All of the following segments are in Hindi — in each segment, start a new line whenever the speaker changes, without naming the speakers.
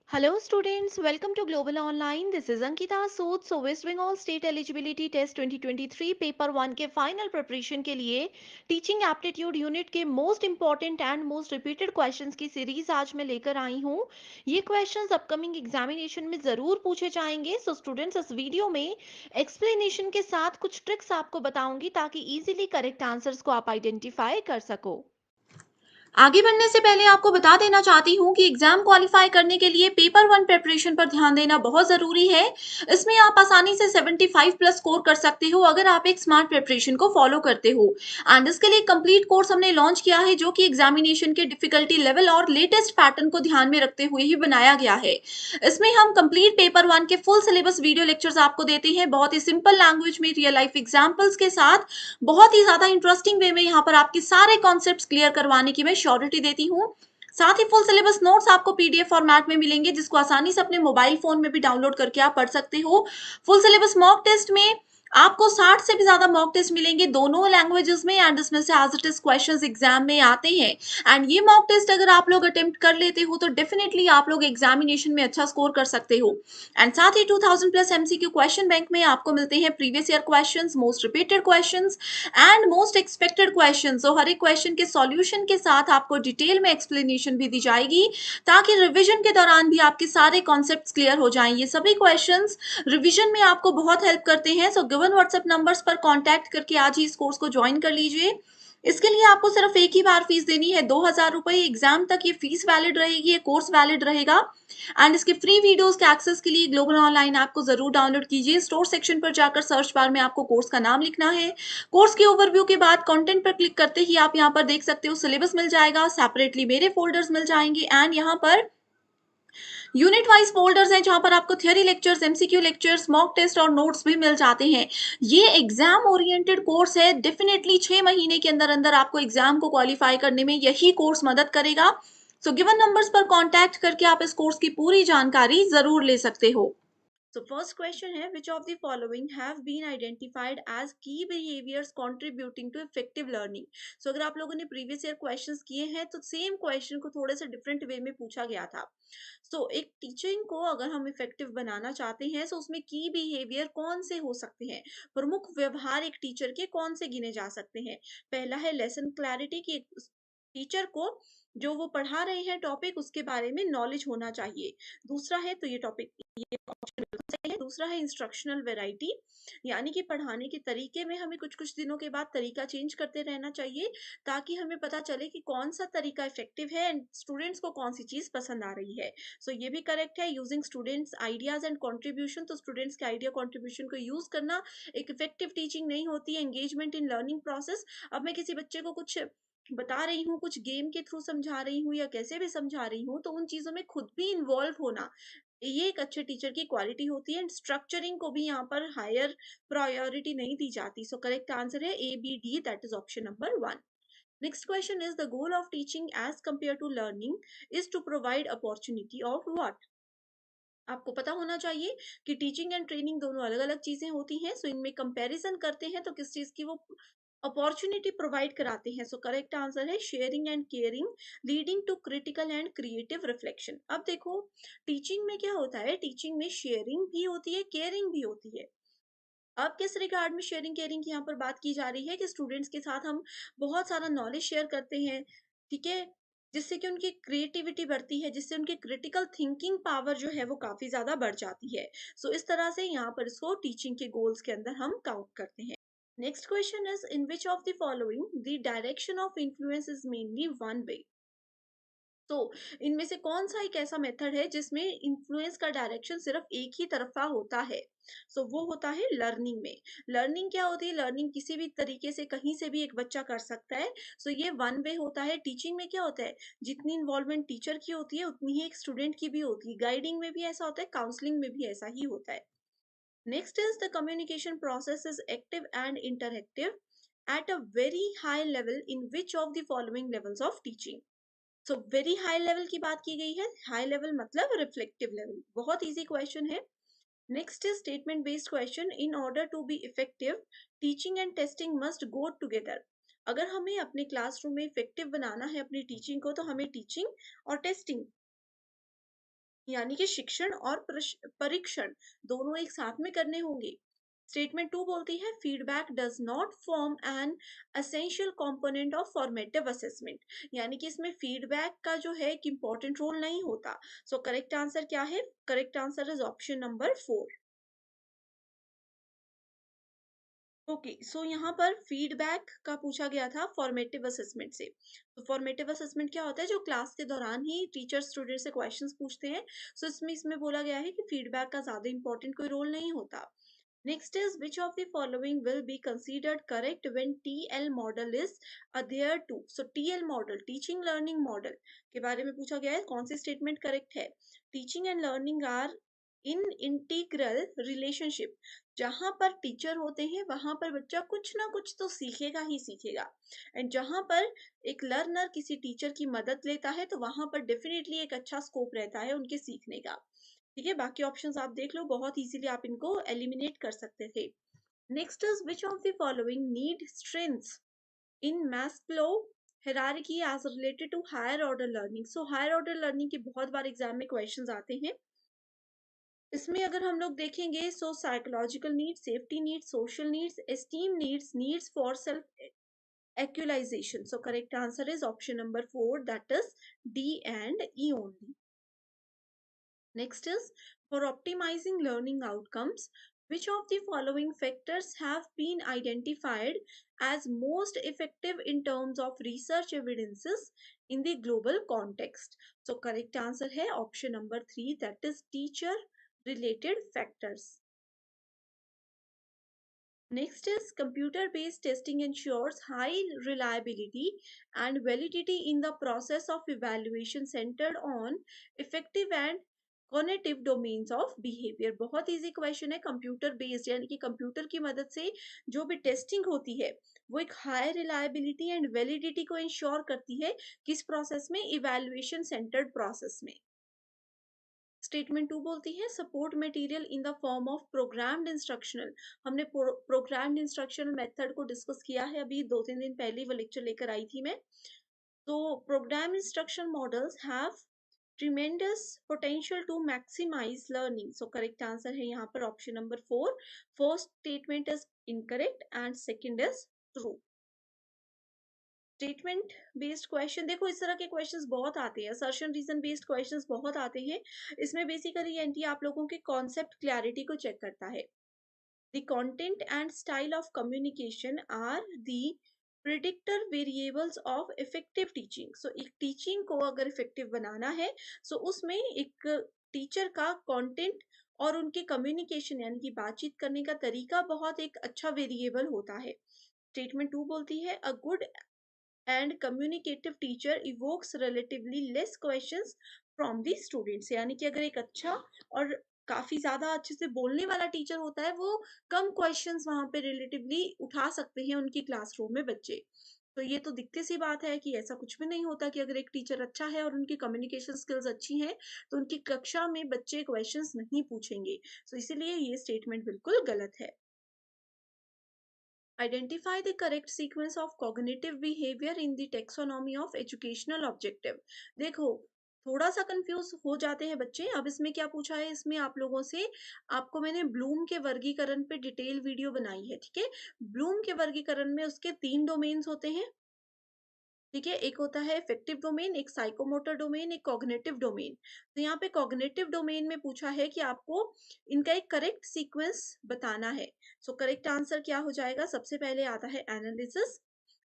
Hello students, welcome to Global Online. This is Ankita Sood. So West Bengal State Eligibility Test 2023 paper 1 के फाइनल प्रिपरेशन के लिए टीचिंग एप्टीट्यूड यूनिट के most important and most repeated questions की सीरीज आज मैं लेकर आई हूँ। ये क्वेश्चंस अपकमिंग एग्जामिनेशन में ज़रूर पूछे जाएंगे। सो स्टूडेंट्स, इस वीडियो में एक्सप्लेनेशन के साथ कुछ ट्रिक्स आपको बताऊंगी ताकि इजीली करेक्ट आंसर्स को आप आइडेंटिफाई कर सको।
आगे बढ़ने से पहले आपको बता देना चाहती हूँ कि एग्जाम क्वालिफाई करने के लिए पेपर वन प्रिपरेशन पर ध्यान देना बहुत जरूरी है। इसमें आप आसानी से 75 प्लस स्कोर कर सकते हो अगर आप एक स्मार्ट प्रिपरेशन को फॉलो करते हो। एंड इसके लिए कंप्लीट कोर्स हमने लॉन्च किया है जो कि एग्जामिनेशन के डिफिकल्टी लेवल और लेटेस्ट पैटर्न को ध्यान में रखते हुए ही बनाया गया है। इसमें हम कंप्लीट पेपर वन के फुल सिलेबस वीडियो लेक्चर्स आपको देते हैं, बहुत ही सिंपल लैंग्वेज में रियल लाइफ एग्जाम्पल्स के साथ, बहुत ही ज्यादा इंटरेस्टिंग वे में यहाँ पर आपके सारे कॉन्सेप्ट्स क्लियर करवाने की मैं श्योरिटी देती हूँ। साथ ही फुल सिलेबस नोट्स आपको पीडीएफ फॉर्मेट में मिलेंगे जिसको आसानी से अपने मोबाइल फोन में भी डाउनलोड करके आप पढ़ सकते हो। फुल सिलेबस मॉक टेस्ट में आपको 60 से भी ज्यादा मॉक टेस्ट मिलेंगे दोनों लैंग्वेजेस में, एंड इसमें से as it is questions exam में आते हैं। एंड ये मॉक टेस्ट अगर आप लोग अटेम्प्ट कर लेते हो तो डेफिनेटली आप लोग एग्जामिनेशन में अच्छा स्कोर कर सकते हो। एंड साथ ही 2000 प्लस एमसीक्यू क्वेश्चन बैंक में आपको मिलते हैं previous year questions, most repeated questions and most expected questions. तो हर एक क्वेश्चन के सॉल्यूशन के साथ आपको डिटेल में एक्सप्लेनेशन भी दी जाएगी ताकि रिवीजन के दौरान भी आपके सारे कॉन्सेप्ट्स क्लियर हो जाएं। ये सभी क्वेश्चंस रिवीजन में आपको बहुत हेल्प करते हैं। सो गिवन व्हाट्सएप नंबर्स पर कांटेक्ट करके आज ही इस कोर्स को ज्वाइन कर लीजिए। इसके लिए आपको सिर्फ एक ही बार फीस देनी है, 2000 रुपए। एग्जाम तक ये फीस वैलिड रहेगी, ये कोर्स वैलिड रहेगा। एंड इसके फ्री वीडियोस के एक्सेस के लिए ग्लोबल ऑनलाइन ऐप को जरूर डाउनलोड कीजिए। स्टोर सेक्शन पर जाकर सर्च बार में आपको कोर्स का नाम लिखना है। कोर्स के ओवरव्यू के बाद कंटेंट पर क्लिक करते ही आप यहाँ पर देख सकते हो सिलेबस मिल जाएगा, सेपरेटली मेरे फोल्डर्स मिल जाएंगे, एंड यहाँ पर यूनिट वाइज फोल्डर्स हैं जहां पर आपको theory lectures, MCQ lectures, mock test और नोट्स भी मिल जाते हैं। ये एग्जाम ओरिएंटेड कोर्स है। डेफिनेटली 6 महीने के अंदर अंदर आपको एग्जाम को क्वालिफाई करने में यही कोर्स मदद करेगा। सो गिवन नंबर्स पर कांटेक्ट करके आप इस कोर्स की पूरी जानकारी जरूर ले सकते हो। So first question है, which of the following have been identified as key behaviors contributing to effective learning? So अगर आप लोगों ने previous year questions किए हैं तो सेम क्वेश्चन को थोड़े से डिफरेंट वे में पूछा गया था। एक टीचिंग को अगर हम इफेक्टिव बनाना चाहते हैं तो उसमें की बिहेवियर कौन से हो सकते हैं, प्रमुख व्यवहार एक टीचर के कौन से गिने जा सकते हैं। पहला है लेसन क्लैरिटी, की टीचर को जो वो पढ़ा रहे हैं टॉपिक उसके बारे में नॉलेज होना चाहिए। दूसरा है, तो ये टॉपिक ये ऑप्शन बिल्कुल सही है। दूसरा है इंस्ट्रक्शनल वेराइटी, यानी कि पढ़ाने के तरीके में हमें कुछ कुछ दिनों के बाद तरीका चेंज करते रहना चाहिए ताकि हमें पता चले कि कौन सा तरीका इफेक्टिव है एंड स्टूडेंट्स को कौन सी चीज पसंद आ रही है। ये भी करेक्ट है। Using students ideas and contribution, तो स्टूडेंट्स के आइडिया कंट्रीब्यूशन को यूज करना एक इफेक्टिव टीचिंग नहीं होती है। एंगेजमेंट इन लर्निंग प्रोसेस, अब मैं किसी बच्चे को कुछ बता रही हूँ, कुछ गेम के थ्रू समझा रही हूँ या कैसे भी समझा रही हूँ, तो उन चीजों में खुद भी इन्वॉल्व होना, ये एक अच्छे टीचर की क्वालिटी होती है। एंड स्ट्रक्चरिंग को भी यहाँ पर हायर प्रायोरिटी नहीं दी जाती। करेक्ट आंसर है A B D, that is option number 1। Next question is, the goal of teaching as compared to learning is to provide opportunity of what? आपको पता होना चाहिए कि टीचिंग एंड ट्रेनिंग दोनों अलग अलग चीजें होती हैं। इनमें कंपैरिजन करते हैं तो किस चीज की वो अपॉर्चुनिटी प्रोवाइड कराते हैं। करेक्ट आंसर है sharing and caring, leading to critical and creative reflection. अब देखो, टीचिंग में क्या होता है, टीचिंग में शेयरिंग भी होती है, केयरिंग भी होती है। अब किस रिगार्ड में शेयरिंग केयरिंग की यहाँ पर बात की जा रही है कि स्टूडेंट्स के साथ हम बहुत सारा नॉलेज शेयर करते हैं, ठीक है, जिससे कि उनकी क्रिएटिविटी बढ़ती है, जिससे उनकी क्रिटिकल थिंकिंग पावर जो है वो काफी ज्यादा बढ़ जाती है। इस तरह से यहाँ पर इसको टीचिंग के गोल्स के अंदर हम काउंट करते हैं। Next question is, in which of the following the direction of influence is mainly one way? इनमें से कौन सा एक ऐसा मेथड है जिसमें इन्फ्लुएंस का डायरेक्शन सिर्फ एक ही तरफा होता है? वो होता है लर्निंग में। लर्निंग क्या होती है, लर्निंग किसी भी तरीके से कहीं से भी एक बच्चा कर सकता है। ये वन वे होता है। टीचिंग में क्या होता है, जितनी इन्वॉल्वमेंट टीचर की होती है उतनी ही एक स्टूडेंट की भी होती है। गाइडिंग में भी ऐसा होता है, काउंसलिंग में भी ऐसा ही होता है। Next is, the communication process is active and interactive at a very high level in which of the following levels of teaching? Very high level की बात की गई है। हाई लेवल मतलब रिफ्लेक्टिव लेवल। बहुत इजी क्वेश्चन है। Next is statement based question, in order to be effective teaching and testing must go together. अगर हमें अपने क्लासरूम में इफेक्टिव बनाना है अपनी टीचिंग को, तो हमें टीचिंग और टेस्टिंग यानी कि शिक्षण और परीक्षण दोनों एक साथ में करने होंगे। स्टेटमेंट 2 बोलती है feedback does not form an essential component of formative assessment, यानी कि इसमें फीडबैक का जो है एक इंपॉर्टेंट रोल नहीं होता। सो करेक्ट आंसर क्या है? Correct answer is option number 4। Okay, so यहाँ पर फीडबैक का पूछा गया था फॉर्मेटिव असेसमेंट से। तो फॉर्मेटिव असेसमेंट क्या होता है? जो क्लास के दौरान ही टीचर स्टूडेंट से क्वेश्चंस पूछते हैं। सो इसमें बोला गया है कि फीडबैक का ज्यादा इंपॉर्टेंट कोई रोल नहीं होता। Next is which of the following will be considered correct when TL model is adhere to. So TL model, teaching learning model के बारे में पूछा गया है, कौन सी स्टेटमेंट करेक्ट है? Teaching and learning are in integral relationship. जहां पर टीचर होते हैं वहां पर बच्चा कुछ ना कुछ तो सीखेगा ही सीखेगा। एंड जहां पर एक लर्नर किसी टीचर की मदद लेता है तो वहां पर डेफिनेटली एक अच्छा स्कोप रहता है उनके सीखने का। ठीक है, बाकी ऑप्शंस आप देख लो, बहुत इजीली आप इनको एलिमिनेट कर सकते थे। Next is which of the following need strengths in Maslow hierarchy as related to higher order learning। So higher order learning के बहुत बार एग्जाम में क्वेश्चंस आते हैं। इसमें अगर हम लोग देखेंगे so psychological needs, safety needs, social needs, esteem needs, needs for self actualisation. So correct answer is option number 4, that is D and E only. Next is for optimizing learning outcomes, which of the following factors have been identified as most effective in terms of research evidences in the global context? So correct answer है option number 3, that is teacher related factors. Next is computer-based testing ensures high reliability and validity in the process of evaluation centered on effective and cognitive domains of behaviour. बहुत इजी क्वेश्चन है। कंप्यूटर बेस्ड यानी कि कंप्यूटर की मदद से जो भी टेस्टिंग होती है वो एक हाई रिलायबिलिटी एंड वैलिडिटी को इंश्योर करती है। किस प्रोसेस में? इवैल्यूएशन सेंटर्ड प्रोसेस में। स्टेटमेंट 2 बोलती है support material in the form of programmed instructional. हमने प्रोग्राम्ड इंस्ट्रक्शनल मेथड को डिस्कस किया है, अभी 2-3 दिन पहले वो लेक्चर लेकर आई थी मैं। तो programme instruction models have tremendous potential to maximize learning। So correct answer है यहाँ पर option number 4। First statement is incorrect and second is true। Statement based question देखो, इस तरह के क्वेश्चंस बहुत आते हैं, असर्शन रीजन बेस्ड क्वेश्चंस बहुत आते हैं। इसमें बेसिकली एनटी आप लोगों के कॉन्सेप्ट क्लैरिटी को चेक करता है। The content and style of communication are the predictor variables of effective teaching. So एक टीचिंग को अगर इफेक्टिव बनाना है सो उसमें एक टीचर का कंटेंट और उनके कम्युनिकेशन यानी कि बातचीत करने का तरीका बहुत एक अच्छा वेरिएबल होता है। स्टेटमेंट 2 बोलती है a good and communicative teacher evokes relatively less questions from the students. यानी कि अगर एक अच्छा और काफी ज्यादा अच्छे से बोलने वाला टीचर होता है वो कम क्वेश्चंस वहां पे रिलेटिवली उठा सकते हैं उनकी क्लासरूम में बच्चे। तो ये तो दिखती सी बात है कि ऐसा कुछ भी नहीं होता कि अगर एक टीचर अच्छा है और उनकी कम्युनिकेशन स्किल्स अच्छी हैं तो उनकी कक्षा में बच्चे क्वेश्चंस नहीं पूछेंगे। तो इसीलिए ये स्टेटमेंट बिल्कुल गलत है। Identify the correct sequence of cognitive behavior in the taxonomy of educational objective। देखो, थोड़ा सा कंफ्यूज हो जाते हैं बच्चे। अब इसमें क्या पूछा है? इसमें आप लोगों से आपको मैंने ब्लूम के वर्गीकरण पे डिटेल वीडियो बनाई है। ठीक है, ब्लूम के वर्गीकरण में उसके 3 डोमेन्स होते हैं। ठीक है, एक होता है इफेक्टिव डोमेन, एक साइकोमोटर डोमेन, एक कॉग्निटिव डोमेन। तो यहाँ पे कॉग्निटिव डोमेन में पूछा है कि आपको इनका एक करेक्ट सीक्वेंस बताना है। सो करेक्ट आंसर क्या हो जाएगा? सबसे पहले आता है एनालिसिस,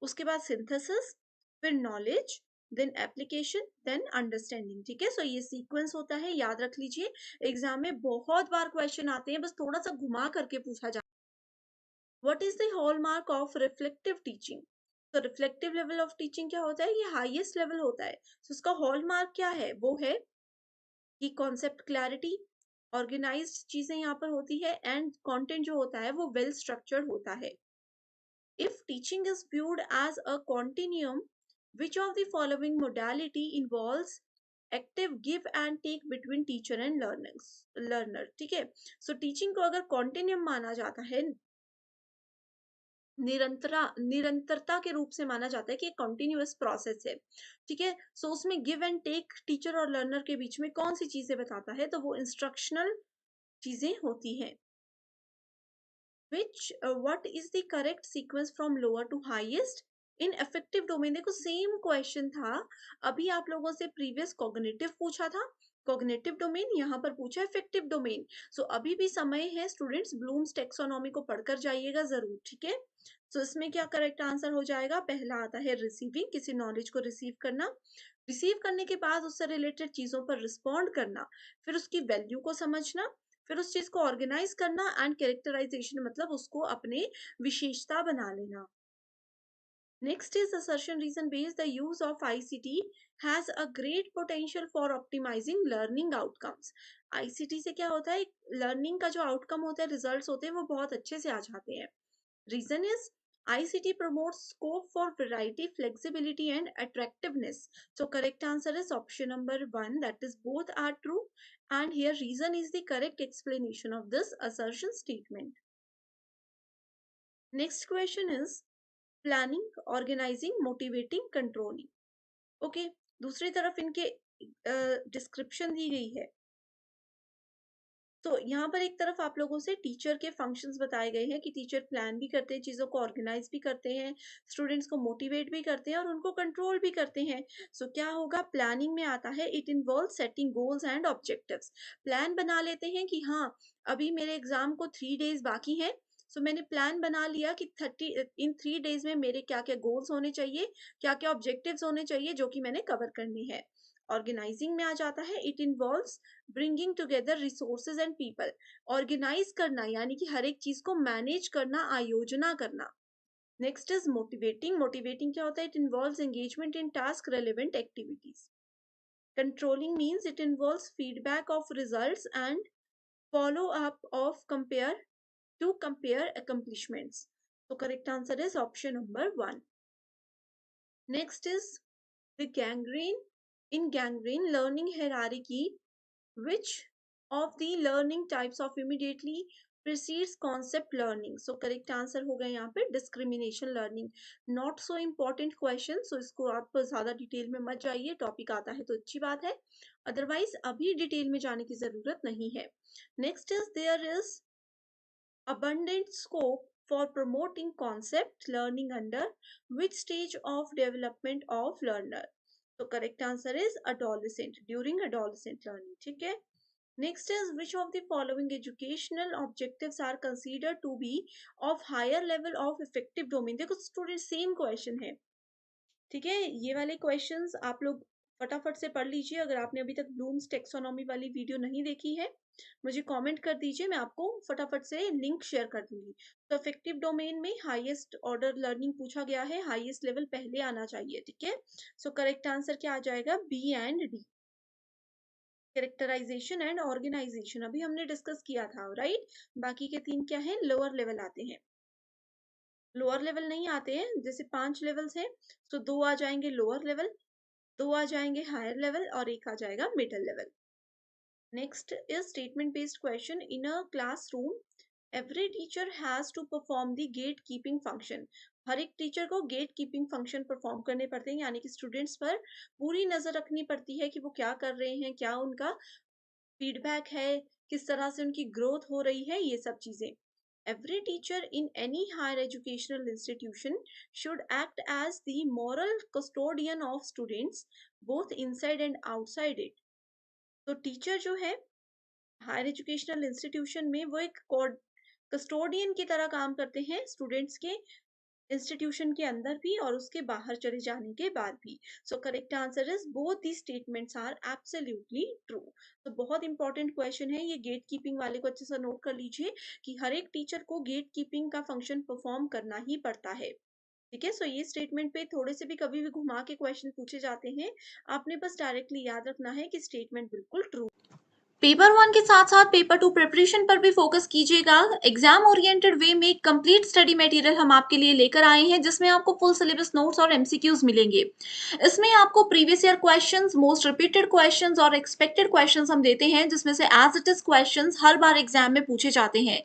उसके बाद सिंथेसिस, फिर knowledge, then application, then understanding. ठीक है, सो ये सीक्वेंस होता है, याद रख लीजिए। एग्जाम में बहुत बार क्वेश्चन आते हैं, बस थोड़ा सा घुमा करके पूछा जाता है। What is the hallmark of reflective teaching? तो रिफ्लेक्टिव लेवल ऑफ टीचिंग क्या होता है? ये हाईएस्ट लेवल होता है। तो इसका हॉलमार्क क्या है? वो है कि कॉन्सेप्ट क्लैरिटी, ऑर्गेनाइज्ड चीजें यहाँ पर होती है एंड कंटेंट जो होता है वो वेल स्ट्रक्चर्ड होता है। If teaching is viewed as a continuum, which of the following modality involves active give and take between teacher and learner. ठीक है, सो टीचिंग को अगर कॉन्टिन्यूम माना जाता है निरंतरता के रूप से माना जाता है कि एक कंटिन्यूअस प्रोसेस है। ठीक है, सो उसमें गिव एंड टेक टीचर और लर्नर के बीच में कौन सी चीजें बताता है, तो वो इंस्ट्रक्शनल चीजें होती हैं। which what is the correct sequence from lower to highest in effective domain? देखो सेम क्वेश्चन था, अभी आप लोगों से प्रीवियस कॉग्निटिव पूछा था, कॉग्निटिव डोमेन, यहाँ पर पूछा इफेक्टिव डोमेन। सो अभी भी समय है स्टूडेंट्स, ब्लूम्स टेक्सोनॉमी को पढ़कर जाइएगा जरूर, ठीक है। सो इसमें क्या करेक्ट आंसर हो जाएगा, पहला आता है रिसीविंग, किसी नॉलेज को रिसीव करना, रिसीव करने के बाद उससे रिलेटेड चीजों पर रिस्पॉन्ड करना, फिर उसकी वैल्यू को समझना, फिर उस चीज को ऑर्गेनाइज करना, एंड कैरेक्टराइजेशन मतलब उसको अपने विशेषता बना लेना। Next is assertion reason based, the use of ICT has a great potential for optimizing learning outcomes। ICT से क्या होता है, लर्निंग का जो आउटकम होता है, रिजल्ट्स होते हैं, वो बहुत अच्छे से आ जाते हैं। Reason is ICT promotes scope for variety, flexibility, and attractiveness. So correct answer is option number 1. That is both are true. And here reason is the correct explanation of this assertion statement. Next question is planning, organizing, motivating, controlling. Okay. दूसरी तरफ इनके डिस्क्रिप्शन दी गई है। तो यहाँ पर एक तरफ आप लोगों से टीचर के फंक्शंस बताए गए हैं कि टीचर प्लान भी करते हैं, चीज़ों को ऑर्गेनाइज भी करते हैं, स्टूडेंट्स को मोटिवेट भी करते हैं और उनको कंट्रोल भी करते हैं। सो क्या होगा, प्लानिंग में आता है it involve setting goals and objectives. Plan बना लेते हैं कि हाँ अभी मेरे एग्जाम को 3 डेज बाकी हैं, सो मैंने प्लान बना लिया कि 3 डेज में मेरे क्या क्या गोल्स होने चाहिए, क्या क्या ऑब्जेक्टिव्स होने चाहिए जो कि मैंने कवर करने हैं। ऑर्गेनाइजिंग में आ जाता है it involves bringing together resources and people. Organise करना यानी कि हर एक चीज को मैनेज करना, आयोजना करना। Next is motivating. मोटिवेटिंग क्या होता है, it involves engagement in task relevant activities. Controlling means it involves feedback of results and follow up of compare accomplishments. So correct answer is option number 1. Next is the gangrene. In gangrene learning hierarchy, which of the learning types of immediately precedes concept learning? So correct answer होगा यहाँ पे discrimination learning. Not so important question, so इसको आप ज़्यादा डिटेल में मत जाइए, टॉपिक आता है तो अच्छी बात है, अदरवाइज अभी डिटेल में जाने की जरूरत नहीं है। Next is there is abundant scope for promoting concept learning under which stage of development of learner? So correct answer is adolescent, during adolescent learning, ठीक है। Next is which of the following educational objectives are considered to be of higher level of effective domain? देखो स्टूडेंट सेम क्वेश्चन है, ठीक है, ये वाले क्वेश्चंस आप लोग फटाफट से पढ़ लीजिए। अगर आपने अभी तक ब्लूम्स टेक्सोनॉमी वाली वीडियो नहीं देखी है, मुझे कमेंट कर दीजिए, मैं आपको फटाफट से लिंक शेयर कर दूंगी। तो इफेक्टिव डोमेन में हाईएस्ट ऑर्डर लर्निंग पूछा गया है, हाईएस्ट लेवल पहले आना चाहिए, ठीक है। सो करेक्ट आंसर क्या आ जाएगा, B and D. Characterisation and organisation अभी हमने डिस्कस किया था, राइट। बाकी के 3 क्या है, लोअर लेवल आते हैं। लोअर लेवल नहीं आते हैं, जैसे 5 लेवल्स हैं, तो 2 आ जाएंगे लोअर लेवल, 2 आ जाएंगे हायर लेवल और 1 आ जाएगा middle level. Next is statement based question. In a classroom every teacher has to perform the gate keeping function. हर एक टीचर को गेट कीपिंग फंक्शन परफॉर्म करने पड़ते हैं, यानी कि स्टूडेंट्स पर पूरी नजर रखनी पड़ती है कि वो क्या कर रहे हैं, क्या उनका फीडबैक है, किस तरह से उनकी ग्रोथ हो रही है, ये सब चीजें। Every teacher in any higher educational institution should act as the moral custodian of students, both inside and outside it. तो टीचर जो है हायर एजुकेशनल इंस्टीट्यूशन में, वो एक कस्टोडियन की तरह काम करते हैं स्टूडेंट्स के, इंस्टीट्यूशन के अंदर भी और उसके बाहर चले जाने के बाद भी। So correct answer is both the statements are absolutely true. तो बहुत इंपॉर्टेंट क्वेश्चन है ये, गेट कीपिंग वाले को अच्छे से नोट कर लीजिए कि हर एक टीचर को गेट कीपिंग का फंक्शन परफॉर्म करना ही पड़ता है, ठीक है। सो ये स्टेटमेंट पे थोड़े से भी कभी भी घुमा के क्वेश्चन पूछे जाते हैं, आपने बस डायरेक्टली याद रखना है कि स्टेटमेंट बिल्कुल ट्रू। पेपर 1 के साथ-साथ पेपर 2 प्रिपरेशन पर भी फ़ोकस कीजिएगा। एग्ज़ाम ओरिएंटेड वे में कंप्लीट स्टडी मटेरियल हम आपके लिए लेकर आए हैं, जिसमें आपको फुल सिलेबस नोट्स और एमसीक्यूज़ मिलेंगे। इसमें आपको previous year questions, most repeated questions और एक्सपेक्टेड क्वेश्चंस हम देते हैं, जिसमें से as it is questions her bar exam में पूछे जाते हैं।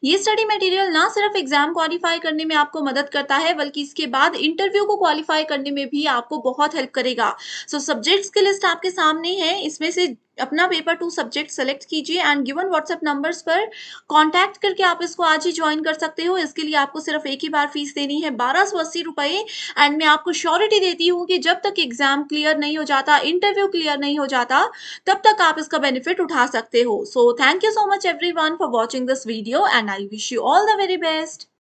ये स्टडी मटेरियल ना सिर्फ एग्ज़ाम क्वालीफाई करने में आपको मदद करता है, बल्कि इसके बाद इंटरव्यू को क्वालीफाई करने में भी आपको बहुत हेल्प करेगा। सो सब्जेक्ट्स की लिस्ट आपके सामने है, इसमें से अपना पेपर 2 सब्जेक्ट सेलेक्ट कीजिए एंड गिवन व्हाट्सएप नंबर्स पर कॉन्टैक्ट करके आप इसको आज ही जॉइन कर सकते हो। इसके लिए आपको सिर्फ एक ही बार फीस देनी है, 1280 रुपए। एंड मैं आपको श्योरिटी देती हूँ कि जब तक एग्जाम क्लियर नहीं हो जाता, इंटरव्यू क्लियर नहीं हो जाता, तब तक आप इसका बेनिफिट उठा सकते हो। So thank you so much everyone for watching this video and I wish you all the very best.